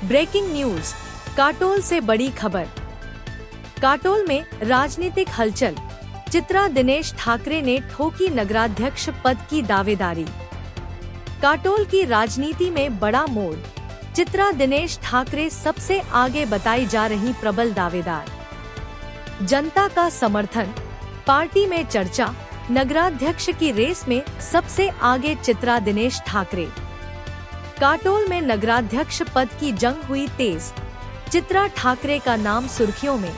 Breaking news, Katol से बड़ी खबर। काटोल में राजनीतिक हलचल, चित्रा दिनेश ठाकरे ने ठोकी नगराध्यक्ष पद की दावेदारी। काटोल की राजनीति में बड़ा मोड़, चित्रा दिनेश ठाकरे सबसे आगे बताई जा रही प्रबल दावेदार। जनता का समर्थन, पार्टी में चर्चा, नगराध्यक्ष की रेस में सबसे आगे चित्रा दिनेश ठाकरे। काटोल में नगराध्यक्ष पद की जंग हुई तेज, चित्रा ठाकरे का नाम सुर्खियों में।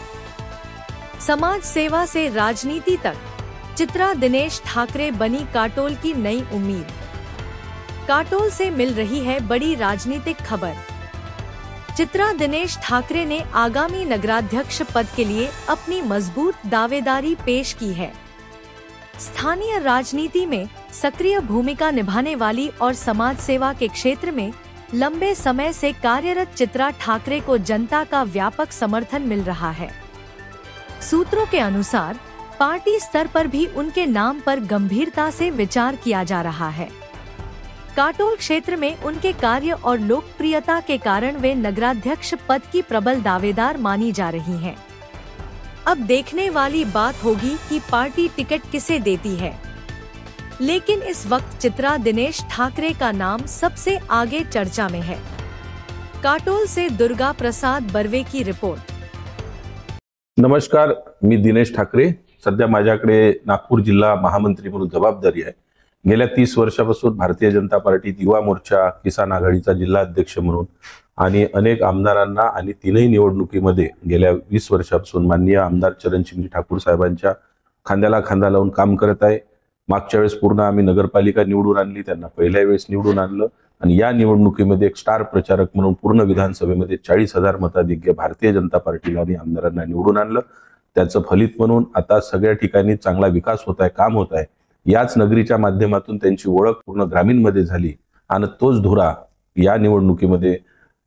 समाज सेवा से राजनीति तक, चित्रा दिनेश ठाकरे बनी काटोल की नई उम्मीद। काटोल से मिल रही है बड़ी राजनीतिक खबर। चित्रा दिनेश ठाकरे ने आगामी नगराध्यक्ष पद के लिए अपनी मजबूत दावेदारी पेश की है। स्थानीय राजनीति में सक्रिय भूमिका निभाने वाली और समाज सेवा के क्षेत्र में लंबे समय से कार्यरत चित्रा ठाकरे को जनता का व्यापक समर्थन मिल रहा है। सूत्रों के अनुसार पार्टी स्तर पर भी उनके नाम पर गंभीरता से विचार किया जा रहा है। काटोल क्षेत्र में उनके कार्य और लोकप्रियता के कारण वे नगराध्यक्ष पद की प्रबल दावेदार मानी जा रही हैं। अब देखने वाली बात होगी कि पार्टी टिकट किसे देती है, लेकिन इस वक्त चित्रा दिनेश ठाकरे का नाम सबसे आगे चर्चा में है। काटोल से दुर्गा प्रसाद बर्वे की रिपोर्ट। नमस्कार, मी दिनेश ठाकरे। सध्या माझ्याकडे नागपूर जिल्हा महामंत्री म्हणून जबाबदारी आहे। गेल्या 30 वर्षापासून भारतीय जनता पार्टीत युवा मोर्चा, किसान आघाडीचा जिल्हा अध्यक्ष म्हणून आणि अनेक आमदारांना आणि तीनही निवडणुकीमध्ये गेल्या 20 वर्षापासून माननीय आमदार चरणसिंग ठाकूर साहेबांच्या खांद्याला खांदा लावून काम करत आहे। मागच्या वेळेस पूर्ण आम्ही नगरपालिका निवडून आणली, त्यांना पहिल्या वेळेस निवडून आणलं आणि या निवडणुकीमध्ये एक स्टार प्रचारक म्हणून पूर्ण विधानसभेमध्ये 40,000 मताधिक्य भारतीय जनता पार्टीला आणि आमदारांना निवडून आणलं। त्याचं फलित म्हणून आता सगळ्या ठिकाणी चांगला विकास होत आहे, काम होत आहे। याच नगरीच्या माध्यमातून त्यांची ओळख पूर्ण ग्रामीणमध्ये झाली आणि तोच धुरा या निवडणुकीमध्ये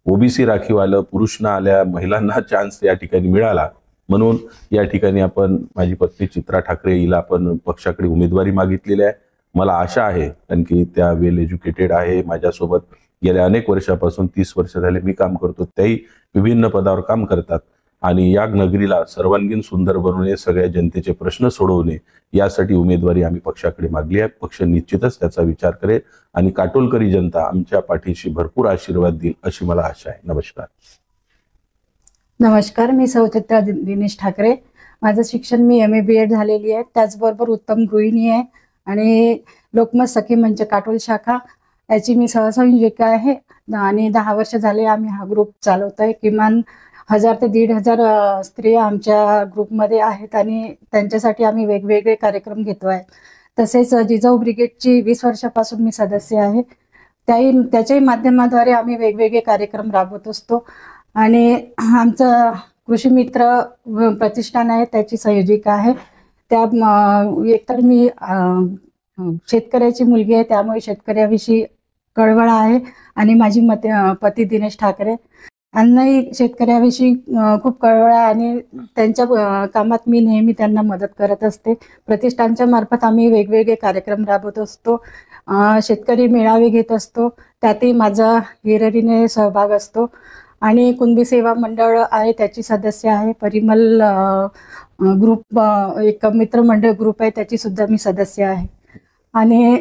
ओबीसी राखीव आलं, पुरुषांना आल्या, महिलांना चान्स या ठिकाणी मिळाला। म्हणून या ठिकाणी आपण माझी पत्नी चित्रा ठाकरे हिला आपण पक्षाकडे उमेदवारी मागितलेली आहे। मला आशा आहे कारण की त्या वेल एज्युकेटेड आहे, माझ्यासोबत गेल्या अनेक वर्षापासून 30 वर्ष झाले मी काम करतो, त्याही विभिन्न पदावर काम करतात आणि या नगरीला सर्वांगीण सुंदर बनवणे, सगळ्या जनतेचे प्रश्न सोडवणे यासाठी उमेदवारी आम्ही पक्षाकडे मागली आहे। पक्ष निश्चितच त्याचा विचार करेल आणि काटोलकरी जनता आमच्या पाठीशी भरपूर आशीर्वाद देईल अशी मला आशा आहे। नमस्कार। नमस्कार, मी सौ चित्रा दिनेश ठाकरे। माझं शिक्षण मी MA BEd झालेली आहे, त्याचबरोबर उत्तम गृहिणी आहे आणि लोकमत सखी मंच काटोल शाखा याची मी सहसंयोजिका आहे आणि 10 वर्ष झाले आम्ही हा ग्रुप चालवतोय। किमान 1000 ते 1500 स्त्रिया आमच्या ग्रुपमध्ये आहेत आणि त्यांच्यासाठी आम्ही वेगवेगळे कार्यक्रम घेतो आहे। तसेच जिजाऊ ब्रिगेडची 20 वर्षापासून मी सदस्य आहे, त्याच्याही माध्यमाद्वारे आम्ही वेगवेगळे कार्यक्रम राबवत असतो आणि आमचं कृषी मित्र प्रतिष्ठान आहे, त्याची संयोजिका आहे। त्या एकतर मी शेतकऱ्याची मुलगी आहे, त्यामुळे शेतकऱ्याविषयी कळवळा आहे आणि माझी पती दिनेश ठाकरे यांनाही शेतकऱ्याविषयी खूप कळवळा आणि त्यांच्या कामात मी नेहमी त्यांना मदत करत असते। प्रतिष्ठानच्या मार्फत आम्ही वेगवेगळे कार्यक्रम राबवत असतो, शेतकरी मेळावे घेत असतो, त्यातही माझा हिरिरीने सहभाग असतो आणि कुणबी सेवा मंडळ आहे त्याची सदस्य आहे। परिमल ग्रुप एक मित्रमंडळ ग्रुप आहे, त्याची सुद्धा मी सदस्य आहे आणि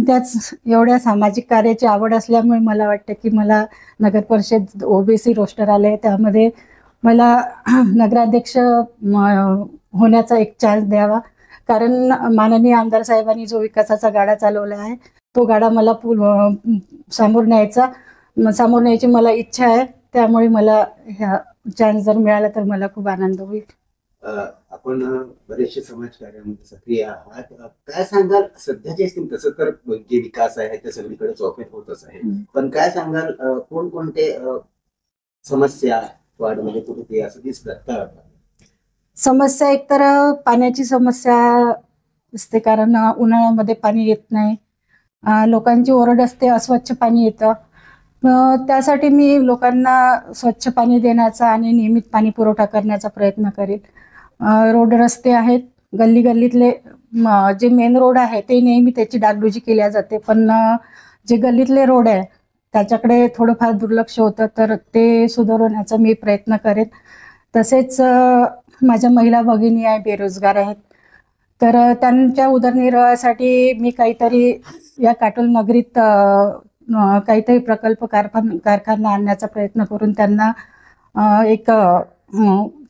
त्याच एवढ्या सामाजिक कार्याची आवड असल्यामुळे मला वाटतं की मला नगर परिषद ओबीसी रोस्टर आले, त्यामध्ये मला नगराध्यक्ष होण्याचा एक चान्स द्यावा। कारण माननीय आमदार साहेबांनी जो विकासाचा गाडा चालवला आहे तो गाडा मला समोर न्यायची मला इच्छा आहे, त्यामुळे मला ह्या चान्स जर मिळाला तर मला खूप आनंद होईल। आपण बरेचसे समाजकार्यामध्ये सक्रिय आहात, काय सांगाल सध्याची स्थिती? तसं तर जे विकास आहे ते सगळीकडे चौफेर होतच आहे, पण काय सांगाल कोणकोणते समस्या वाढमध्ये कुठे असं दिसतं? समस्या एकतर पाण्याची समस्या असते, कारण उन्हाळ्यामध्ये पाणी येत नाही, लोकांची ओरड असते, अस्वच्छ पाणी येतं। त्यासाठी मी लोकांना स्वच्छ पाणी देण्याचा आणि नियमित पाणी पुरवठा करण्याचा प्रयत्न करेल। रोड रस्ते आहेत, गल्लीतले जे मेन रोड आहे ते नेहमी त्याची डागडुजी केल्या जाते, पण जे गल्लीतले रोड आहे त्याच्याकडे थोडंफार दुर्लक्ष होतं, तर ते सुधारवण्याचा मी प्रयत्न करेन. तसेच माझ्या महिला भगिनी आहे, बेरोजगार आहेत, तर त्यांच्या उदरनिर्वाहासाठी मी काहीतरी या काटोल नगरीत काहीतरी प्रकल्प कारखाना आणण्याचा प्रयत्न करून त्यांना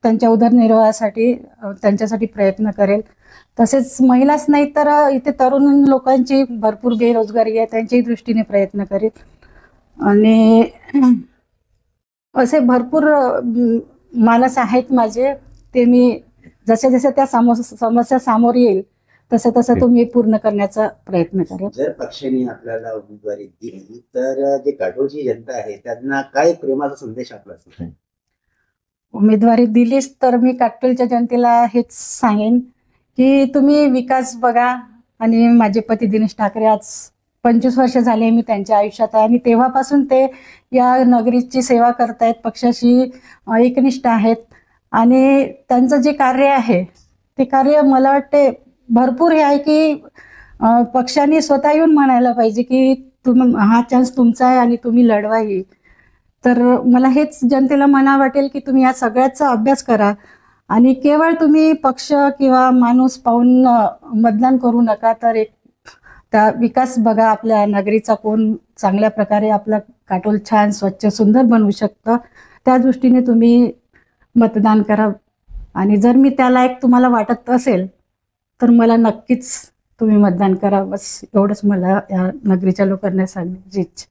त्यांच्या उदरनिर्वाहासाठी त्यांच्यासाठी प्रयत्न करेल. तसेच महिलाच नाही तर इथे तरुण लोकांची भरपूर बेरोजगारी आहे, त्यांच्याही दृष्टीने प्रयत्न करेल. आणि असे भरपूर मानस आहेत माझे, ते मी जसे जसे त्या समस्या समोर येईल तसं तसं तो मी पूर्ण करण्याचा प्रयत्न करेन. जर पक्षाने आपल्याला उमेदवारी दिली तर जे काटोलची जनता आहे त्यांना काय प्रेमाचा संदेश आपला असेल? उमेदवारी दिलीच तर मी काटोलच्या जनतेला हेच सांगेन की तुम्ही विकास बघा. आणि माझे पती दिनेश ठाकरे आज 25 वर्ष झाले मी त्यांच्या आयुष्यात आहे, आणि तेव्हापासून ते या नगरीची सेवा करतायत, पक्षाशी एकनिष्ठ आहेत. आणि त्यांचं जे कार्य आहे ते कार्य मला वाटते भरपूर हे आहे की पक्षाने स्वतः येऊन म्हणायला पाहिजे की हा चान्स तुमचा आहे आणि तुम्ही लढवाही. तर मला हेच जनतेला म्हणा वाटेल की तुम्ही या सगळ्याचा अभ्यास करा आणि केवळ तुम्ही पक्ष किंवा माणूस पाहून मतदान करू नका, तर एक त्या विकास बघा आपल्या नगरीचा, कोण चांगल्या प्रकारे आपला काटोल छान स्वच्छ सुंदर बनवू शकतं, त्या दृष्टीने तुम्ही मतदान करा. आणि जर मी त्या लायक तुम्हाला वाटत असेल तर मला नक्कीच तुम्ही मतदान करा. बस एवढंच मला या नगरीच्या लोकांना सांगण्याची इच्छा.